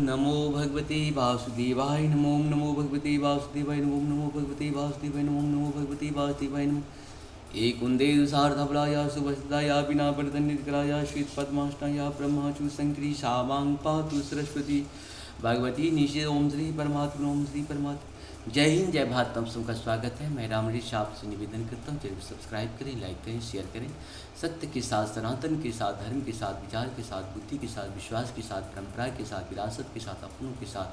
नमो भगवते वासुदेवाय नमो नमो भगवते वासुदेवाय नमो नमो भगवते वासुदेवाय नमो नमो भगवते वासुदेवाय नमो एकुंदे सार्धबलाया सुभस्ताया बिना वर्तनिकराया श्वेत पद्माष्टाया ब्रह्माचु शंकरी शामांग पातु सरस्वती भगवती निषेध ओम श्री परमात्मा ओम श्री परमात्मा। जय हिंद, जय भारत। तुम सबका स्वागत है। मैं रामऋषि आपसे निवेदन करता हूँ, चैनल को सब्सक्राइब करें, लाइक करें, शेयर करें। सत्य के साथ, सनातन के साथ, धर्म के साथ, विचार के साथ, बुद्धि के साथ, विश्वास के साथ, परंपरा के साथ, विरासत के साथ, अपनों के साथ,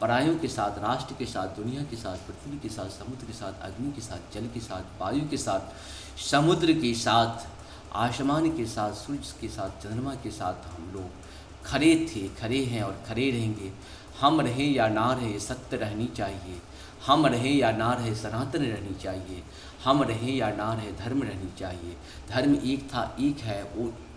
परायों के साथ, राष्ट्र के साथ, दुनिया के साथ, पृथ्वी के साथ, समुद्र के साथ, अग्नि के साथ, जल के साथ, वायु के साथ, समुद्र के साथ, आसमान के साथ, सूर्य के साथ, चंद्रमा के साथ हम लोग खरे थे, खरे हैं और खरे रहेंगे। हम रहें या ना रहें, सत्य रहनी चाहिए। हम रहें या ना रहे, सनातन रहनी चाहिए। हम रहें या ना रहे, धर्म रहनी चाहिए। धर्म एक था, एक है,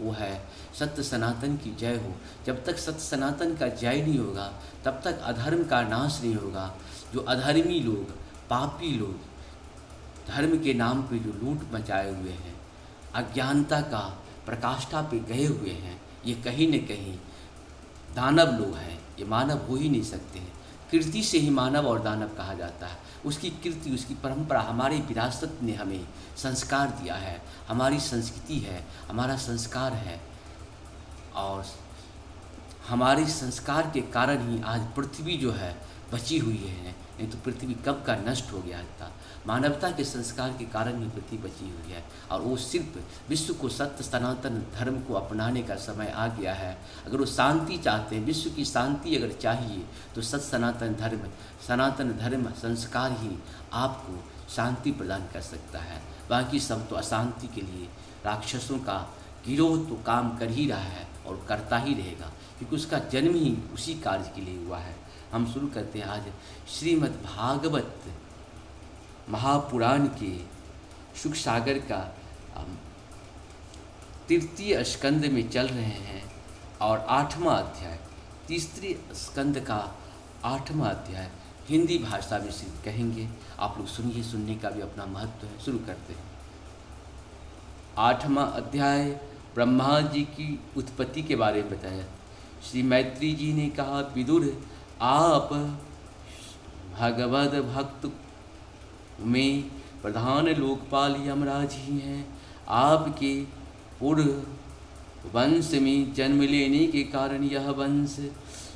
वो है सत्य सनातन की जय हो। जब तक सत्य सनातन का जय नहीं होगा तब तक अधर्म का नाश नहीं होगा। जो अधर्मी लोग, पापी लोग, धर्म के नाम पे जो लूट मचाए हुए हैं, अज्ञानता का प्रकाष्ठा पे गए हुए हैं, ये कहीं न कहीं दानव लोग हैं। ये मानव हो ही नहीं सकते हैं। कीर्ति से ही मानव और दानव कहा जाता है। उसकी कीर्ति, उसकी परंपरा, हमारी विरासत ने हमें संस्कार दिया है, हमारी संस्कृति है, हमारा संस्कार है। और हमारे संस्कार के कारण ही आज पृथ्वी जो है बची हुई है, नहीं तो पृथ्वी कब का नष्ट हो गया था। मानवता के संस्कार के कारण ही पृथ्वी बची हुई है। और वो सिर्फ विश्व को सत्य सनातन धर्म को अपनाने का समय आ गया है। अगर वो शांति चाहते हैं, विश्व की शांति अगर चाहिए, तो सत्य सनातन धर्म संस्कार ही आपको शांति प्रदान कर सकता है। बाकी सब तो अशांति के लिए राक्षसों का गिरोह तो काम कर ही रहा है और करता ही रहेगा, क्योंकि उसका जन्म ही उसी कार्य के लिए हुआ है। हम शुरू करते हैं आज श्रीमद् भागवत महापुराण के सुख सागर का तृतीय स्कंद में चल रहे हैं और 8वां अध्याय, तीसरे स्कंद का 8वां अध्याय हिंदी भाषा में से कहेंगे। आप लोग सुनिए, सुनने का भी अपना महत्व है। शुरू करते हैं। 8वां अध्याय ब्रह्मा जी की उत्पत्ति के बारे में बताया। श्री मैत्री जी ने कहा, विदुर आप भगवद भक्त में प्रधान लोकपाल यमराज ही हैं। आपके पूर्व वंश में जन्म लेने के कारण यह वंश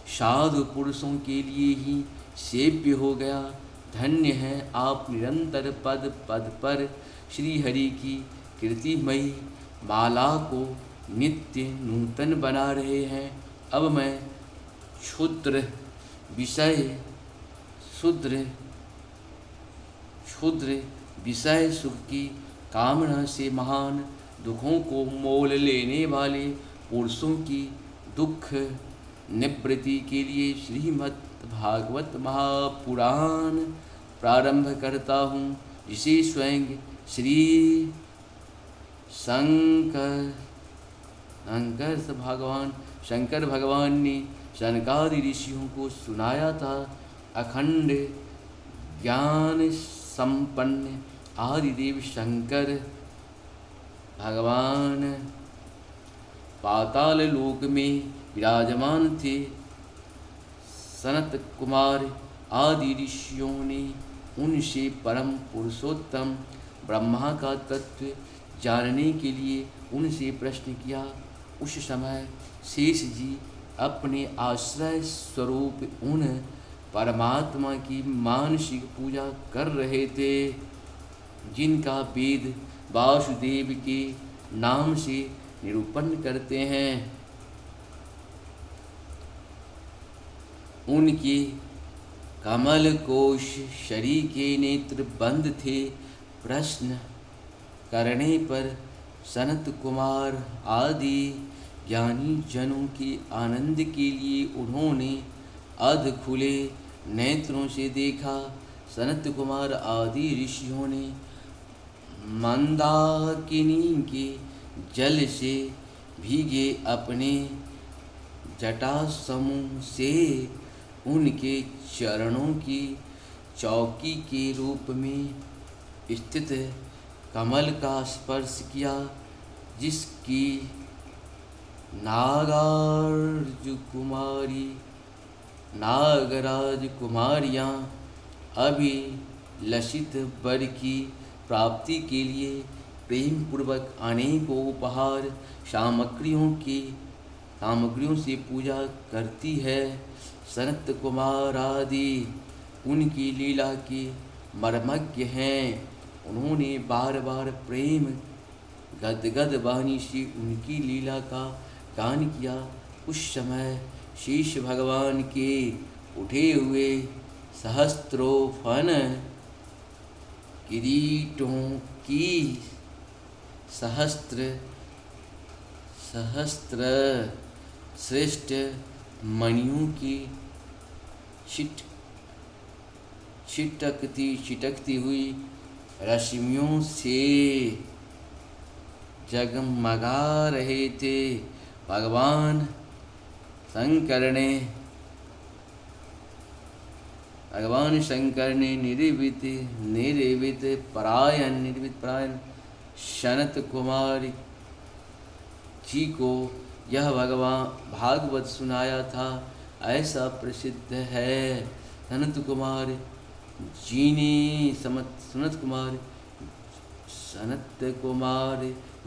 साधु पुरुषों के लिए ही सेव्य हो गया। धन्य है आप निरंतर पद पद पर श्री हरि की कीर्तिमयी माला को नित्य नूतन बना रहे हैं। अब मैं क्षुद्र विषय सुख की कामना से महान दुखों को मोल लेने वाले पुरुषों की दुख निवृत्ति के लिए श्रीमद् भागवत महापुराण प्रारंभ करता हूँ, जिसे स्वयं श्री शंकर भगवान ने सनकादि ऋषियों को सुनाया था। अखंड ज्ञान संपन्न आदिदेव शंकर भगवान पाताल लोक में विराजमान थे। सनत कुमार आदि ऋषियों ने उनसे परम पुरुषोत्तम ब्रह्मा का तत्व जानने के लिए उनसे प्रश्न किया। उस समय शेष जी अपने आश्रय स्वरूप उन परमात्मा की मानसिक पूजा कर रहे थे, जिनका वेद वासुदेव के नाम से निरूपण करते हैं। उनके कमल कोश शरीर के नेत्र बंद थे। प्रश्न करने पर सनत कुमार आदि ज्ञानी जनों के आनंद के लिए उन्होंने अध खुले नेत्रों से देखा। सनत कुमार आदि ऋषियों ने मंदाकिनी के जल से भीगे अपने जटा समूह से उनके चरणों की चौकी के रूप में स्थित कमल का स्पर्श किया, जिसकी नागार्जुन कुमारी नागराज कुमारियाँ अभिलषित वर की प्राप्ति के लिए प्रेम पूर्वक अनेकों उपहार सामग्रियों से पूजा करती है। सनत कुमार आदि उनकी लीला के मर्मज्ञ हैं। उन्होंने बार बार प्रेम गदगद वाणी से उनकी लीला का गान किया। उस समय शेष भगवान के उठे हुए सहस्त्रों फन किरीटों की सहस्त्र श्रेष्ठ मणियों की छिटकती हुई रश्मियों से जगमगा रहे थे। भगवान शंकर ने निर्वित परायण सनत कुमार जी को यह भागवत सुनाया था। ऐसा प्रसिद्ध है सनत कुमार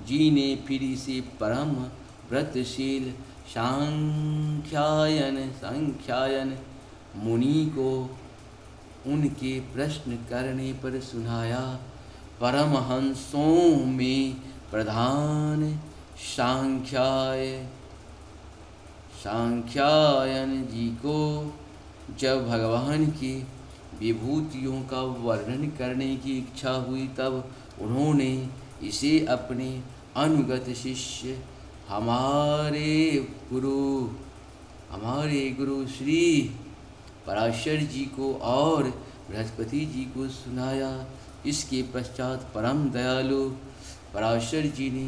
जी ने फिर इसे परम व्रतशील सांख्यायन मुनि को उनके प्रश्न करने पर सुनाया। परमहंसों में प्रधान सांख्यायन जी को जब भगवान की विभूतियों का वर्णन करने की इच्छा हुई, तब उन्होंने इसे अपने अनुगत शिष्य हमारे गुरु श्री पराशर जी को और बृहस्पति जी को सुनाया। इसके पश्चात परम दयालु पराशर जी ने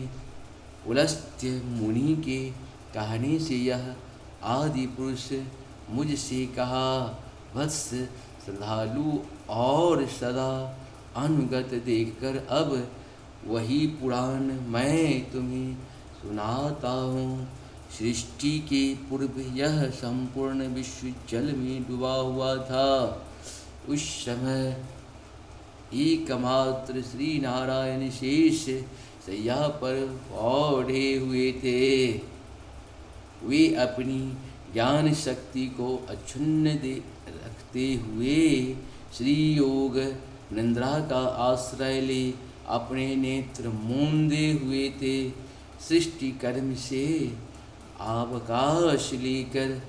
पुलस्त्य मुनि के कहने से यह आदि पुरुष मुझसे कहा, वत्स श्रद्धालु और सदा अनुगत देखकर अब वही पुराण मैं तुम्हें सुनाता हूँ। सृष्टि के पूर्व यह संपूर्ण विश्व जल में डूबा हुआ था। उस समय एकमात्र श्री नारायण शेष शैया पर ओढ़े हुए थे। वे अपनी ज्ञान शक्ति को अक्षुण्ण रखते हुए श्री योग निद्रा का आश्रय ले अपने नेत्र मूंदे हुए थे। सृष्टि कर्म से अवकाश लेकर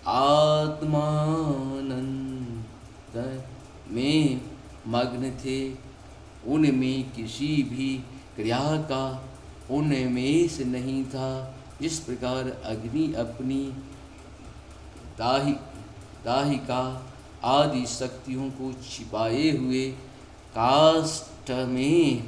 आत्मानंद में मग्न थे। उनमें किसी भी क्रिया का उन्मेष नहीं था। जिस प्रकार अग्नि अपनी दाहिका आदि शक्तियों को छिपाए हुए काष्ठ में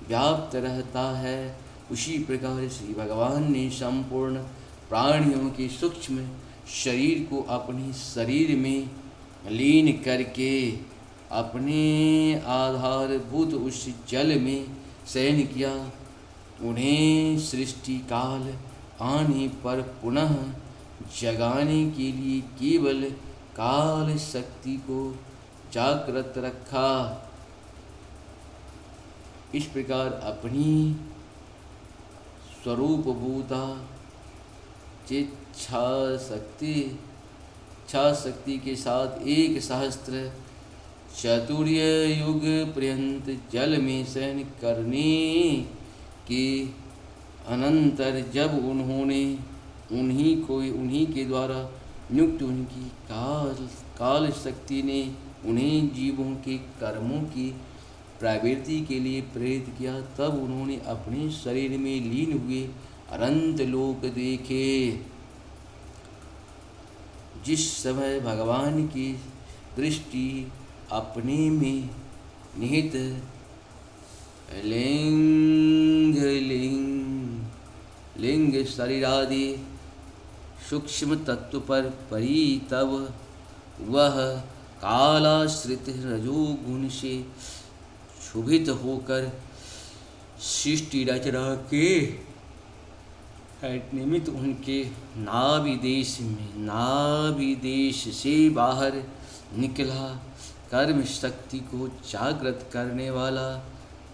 व्याप्त रहता है, उसी प्रकार श्री भगवान ने संपूर्ण प्राणियों के सूक्ष्म शरीर को अपने शरीर में लीन करके अपने आधारभूत उस जल में शयन किया। उन्हें सृष्टि काल आने पर पुनः जगाने के लिए केवल काल शक्ति को जागृत रखा। इस प्रकार अपनी स्वरूपभूता इच्छा शक्ति के साथ 1 सहस्त्र चतुर्य युग पर्यंत जल में शयन करने के अनंतर जब उन्होंने उन्हीं के द्वारा नियुक्त उनकी काल शक्ति ने उन्हें जीवों के कर्मों की प्रवृत्ति के लिए प्रेरित किया, तब उन्होंने अपने शरीर में लीन हुए अनंत लोक देखे। जिस समय भगवान की दृष्टि अपने में निहित लिंग शरीरादि सूक्ष्म तत्व पर पड़ी, तब वह कालाश्रित रजोगुण से क्षुभित होकर सृष्टि रचना के निमित्त उनके नाभि देश से बाहर निकला। कर्म शक्ति को जागृत करने वाला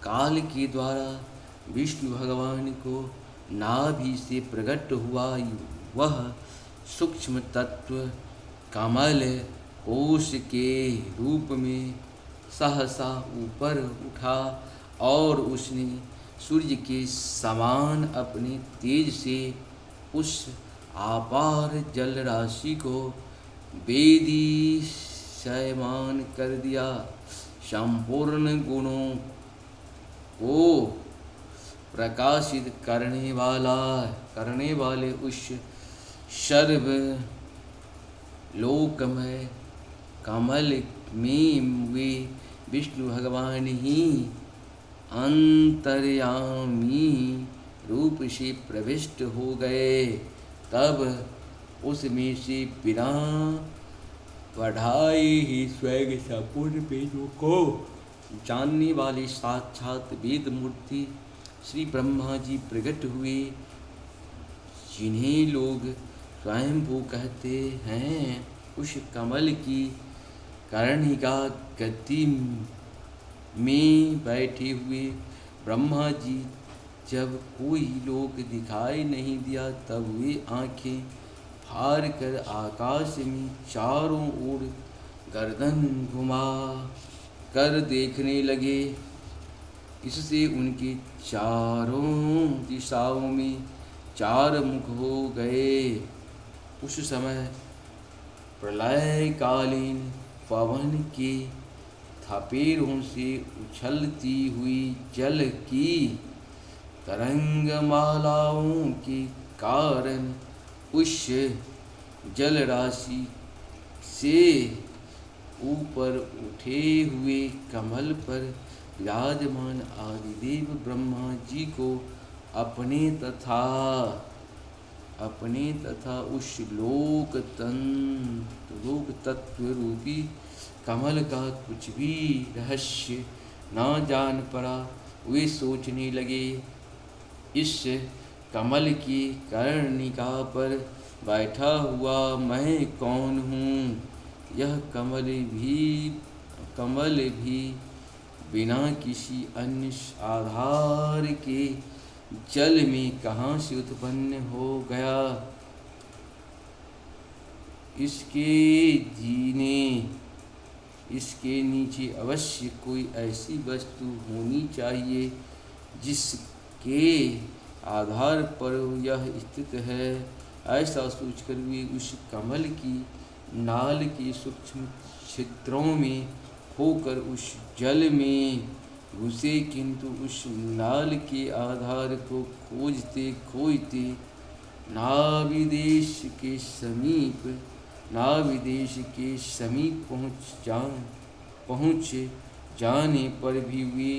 काल के द्वारा विष्णु भगवान को नाभि से प्रकट हुआ वह सूक्ष्म तत्व कमल कोश के रूप में सहसा ऊपर उठा और उसने सूर्य के समान अपने तेज से उस अपार जल राशि को वेदी शयमान कर दिया। संपूर्ण गुणों को प्रकाशित करने वाले उस सर्व लोकमय कमल में वे विष्णु भगवान ही अंतर्यामी रूप से प्रविष्ट हो गए। तब उसमें से बिना बढ़ाए ही स्वयं संपूर्ण वेदों को जानने वाले साक्षात वेद मूर्ति श्री ब्रह्मा जी प्रकट हुए, जिन्हें लोग स्वयंभू कहते हैं। उस कमल की कर्णिका गति में बैठे हुए ब्रह्मा जी जब कोई लोग दिखाई नहीं दिया तब वे आंखें फाड़ कर आकाश में चारों ओर गर्दन घुमा कर देखने लगे। इससे उनके चारों दिशाओं में चार मुख हो गए। उस समय प्रलयकालीन पवन के थपेड़ों से उछलती हुई जल की तरंगमालाओं के कारण उस जल राशि से ऊपर उठे हुए कमल पर विराजमान आदिदेव ब्रह्मा जी को अपने तथा उस लोक तत्व रूपी कमल का कुछ भी रहस्य न जान पड़ा। वे सोचने लगे, इस कमल की कर्णिका पर बैठा हुआ मैं कौन हूँ? यह कमल भी बिना किसी अन्य आधार के जल में कहाँ से उत्पन्न हो गया? इसके नीचे अवश्य कोई ऐसी वस्तु होनी चाहिए जिसके आधार पर यह स्थित है। ऐसा सोचकर वे उस कमल की नाल के सूक्ष्म छिद्रों में होकर उस जल में घुसे, किंतु उस नाल के आधार को खोजते खोजते नाभिदेश समीप पहुँच जाने पर भी वे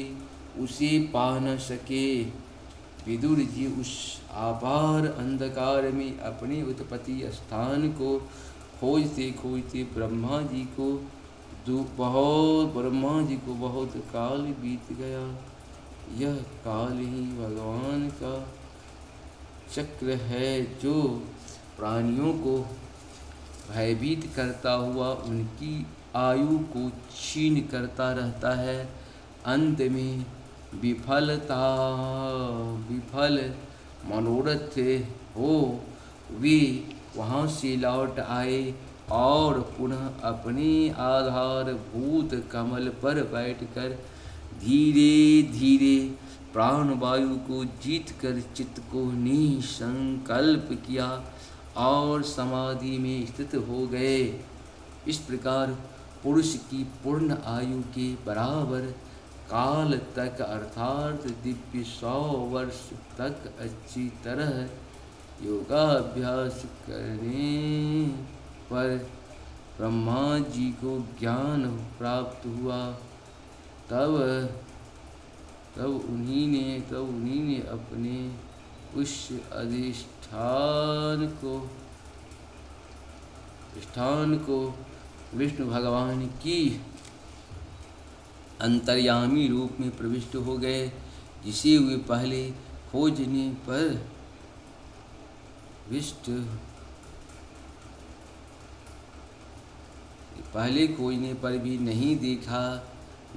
उसे पा न सके। विदुर जी उस अपार अंधकार में अपने उत्पत्ति स्थान को खोजते खोजते ब्रह्मा जी को बहुत काल बीत गया। यह काल ही भगवान का चक्र है जो प्राणियों को भयभीत करता हुआ उनकी आयु को क्षीण करता रहता है। अंत में विफल मनोरथ हो वे वहाँ से लौट आए और पुनः अपने आधारभूत कमल पर बैठकर धीरे धीरे प्राणवायु को जीतकर चित्त को निसंकल्प किया और समाधि में स्थित हो गए। इस प्रकार पुरुष की पूर्ण आयु के बराबर काल तक अर्थात दिव्य 100 वर्ष तक अच्छी तरह योगाभ्यास करने पर ब्रह्मा जी को ज्ञान प्राप्त हुआ। तब उन्हीं ने अपने उस अधिष्ठान को विष्णु भगवान की अंतर्यामी रूप में प्रविष्ट हो गए, जिसे वे पहले खोजने पर विष्ट पहले कोई ने पर भी नहीं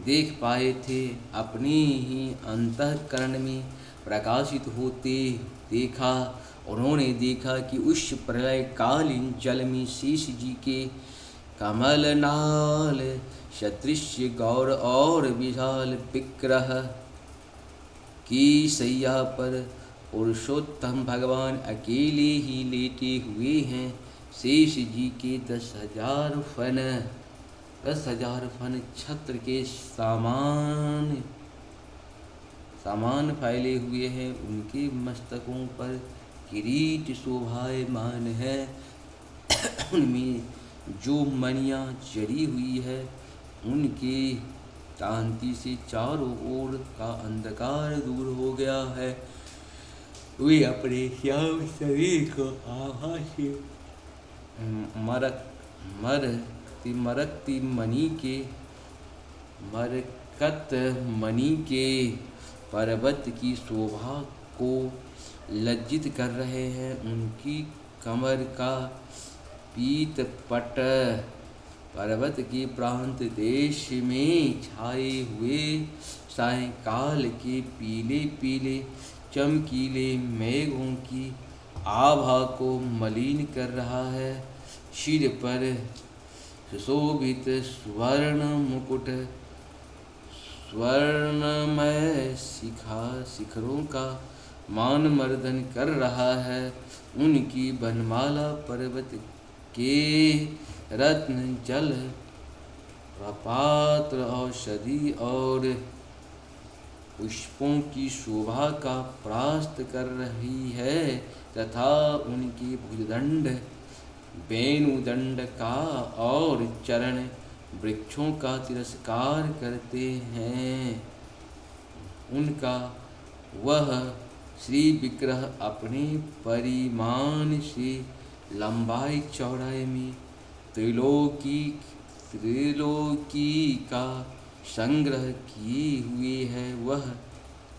देख पाए थे। अपने ही अंतःकरण में प्रकाशित होते देखा। उन्होंने देखा कि उस प्रलय कालीन जल में शेष जी के कमल नाल सदृश गौर और विशाल विग्रह की सैया पर पुरुषोत्तम भगवान अकेले ही लेटे हुए हैं। शेष जी के 10,000 फन छत्र के सामान फैले हुए हैं। उनके मस्तकों पर किरीट शोभायमान है। उनमें जो मणियाँ जड़ी हुई है उनके कांति से चारों ओर का अंधकार दूर हो गया है। वे अपने श्याम शरीर को आभा से मरकत मणि के पर्वत की शोभा को लज्जित कर रहे हैं। उनकी कमर का पीतपट पर्वत के प्रांत देश में छाए हुए सायंकाल के पीले पीले चमकीले मेघों की आभा को मलिन कर रहा है। सिर पर सुशोभित स्वर्ण मुकुट स्वर्णमय शिखरों का मान मर्दन कर रहा है। उनकी बनमाला पर्वत के रत्न जल प्रपात औषधि और पुष्पों की शोभा का परास्त कर रही है तथा उनकी भुजदंड वेणुदंड का और चरण वृक्षों का तिरस्कार करते हैं। उनका वह श्री विग्रह अपने परिमाण से लंबाई चौड़ाई में त्रिलोकी का संग्रह किए हुए है। वह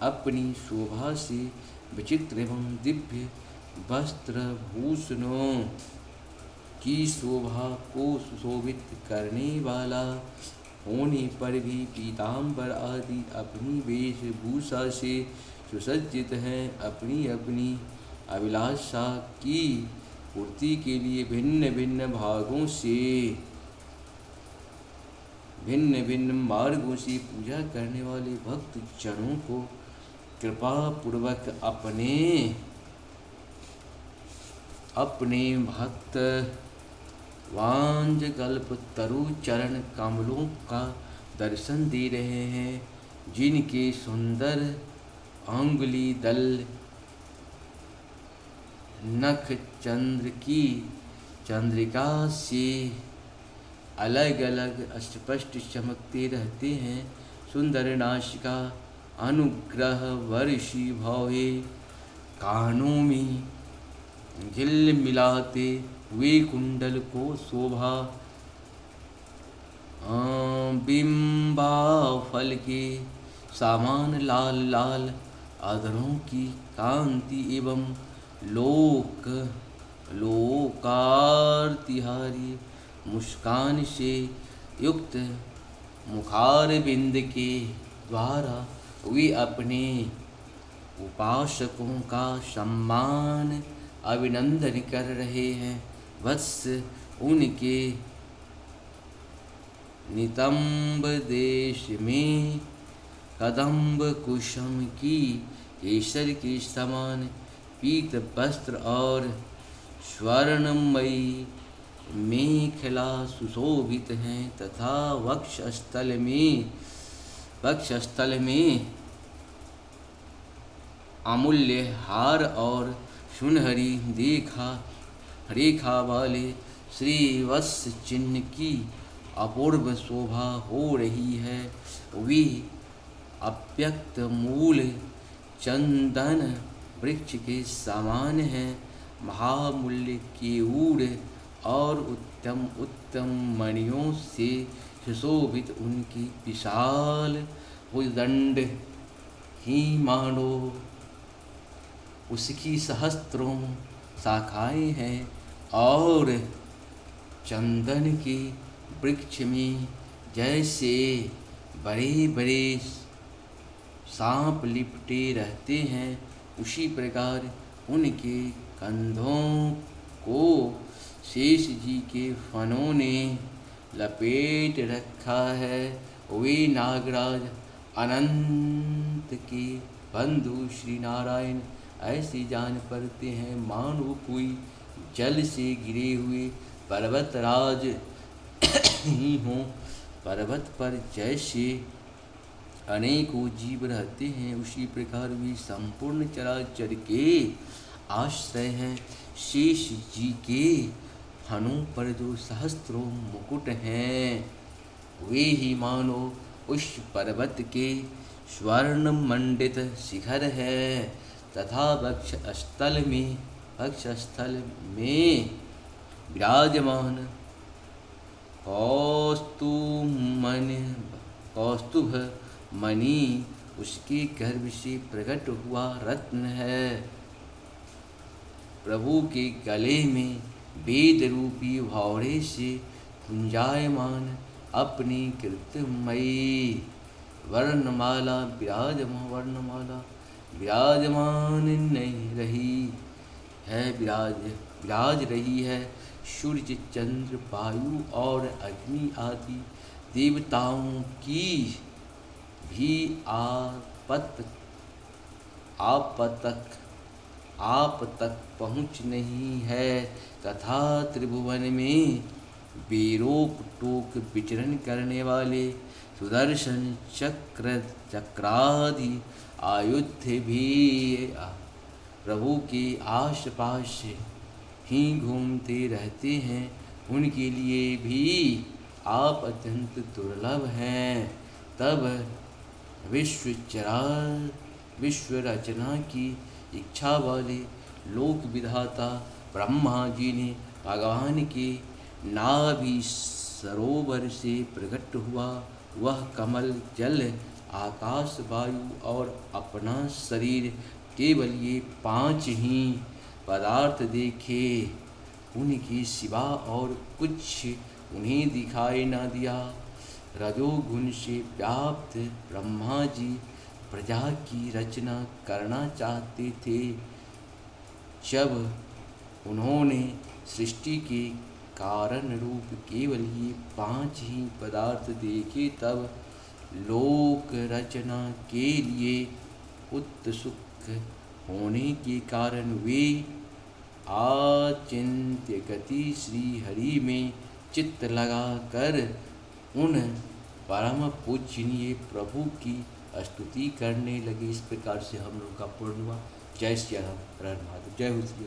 अपनी शोभा से विचित्र एवं दिव्य वस्त्र भूषणों की शोभा को सुशोभित करने वाला होने पर भी पीताम्बर आदि अपनी वेशभूषा से सुसज्जित हैं। अपनी अपनी अभिलाषा की पूर्ति के लिए भिन्न भिन्न मार्गों से पूजा करने वाले भक्त जनों को कृपा पूर्वक अपने भक्त वांजकल्प तरु चरण कमलों का दर्शन दे रहे हैं, जिनके सुंदर अंगुली दल नख चंद्र की चंद्रिका से अलग अलग स्पष्ट चमकते रहते हैं। सुंदर नासिका अनुग्रह वर्षी भावे कानों में झिल मिलाते हुए कुंडल को शोभा बिंबा फल के सामान लाल लाल अधरों की कांति एवं लोकार्तिहारी मुस्कान से युक्त मुखारबिंद के द्वारा वे अपने उपासकों का सम्मान अभिनंदन कर रहे हैं। वत्स उनके नितंब देश में कदम्ब कुसुम की केसर के समान पीत वस्त्र और स्वर्णमयी मेखला सुशोभित हैं तथा वक्षस्थल में अमूल्य हार और सुनहरी रेखा वाले श्रीवत्स चिन्ह की अपूर्व शोभा हो रही है। वे अव्यक्त मूल चंदन वृक्ष के समान हैं। महामूल्य केयूर और उत्तम मणियों से सुशोभित उनकी विशाल भुजदंड ही मानो उसकी सहस्त्रों शाखाएं हैं और चंदन के वृक्ष में जैसे बड़े बड़े सांप लिपटे रहते हैं, उसी प्रकार उनके कंधों को शेष जी के फनों ने लपेट रखा है। वे नागराज अनंत के बंधु श्री नारायण ऐसे जान पड़ते हैं मानो कोई जल से गिरे हुए पर्वतराज ही हों। पर्वत पर जैसे अनेकों जीव रहते हैं, उसी प्रकार भी संपूर्ण चराचर के आश्रय हैं। शेष जी के फनों पर जो सहस्त्रों मुकुट हैं, वे ही मानो उस पर्वत के स्वर्ण मंडित शिखर है तथा वक्षस्थल में विराजमान कौस्तुभ मणि उसके गर्भ से प्रकट हुआ रत्न है। प्रभु के गले में वेद रूपी भौरे से कुंजायमान अपनी कृतमयी वर्णमाला विराजमान नहीं रही है, विराज रही है। सूर्य चंद्र वायु और अग्नि आदि देवताओं की भी आप तक पहुँच नहीं है तथा त्रिभुवन में बेरोक टोक विचरण करने वाले सुदर्शन चक्रादि आयुध भी प्रभु के आसपास ही घूमते रहते हैं। उनके लिए भी आप अत्यंत दुर्लभ हैं। तब विश्व रचना की इच्छा वाले लोक विधाता ब्रह्मा जी ने भगवान के नाभि सरोवर से प्रकट हुआ वह कमल जल आकाश वायु और अपना शरीर केवल ये 5 ही पदार्थ देखे, उनके सिवा और कुछ उन्हें दिखाई न दिया। रजोगुण से व्याप्त ब्रह्मा जी प्रजा की रचना करना चाहते थे। जब उन्होंने सृष्टि के कारण रूप केवल ये 5 ही पदार्थ देखे, तब लोक रचना के लिए उत्सुक होने के कारण वे आचिंत्य गति श्री हरि में चित्त लगाकर उन परम पूजनीय प्रभु की स्तुति करने लगे। इस प्रकार से हम लोग का पूर्ण हुआ। जय श्री राम, हर हर महादेव, जय हो श्री।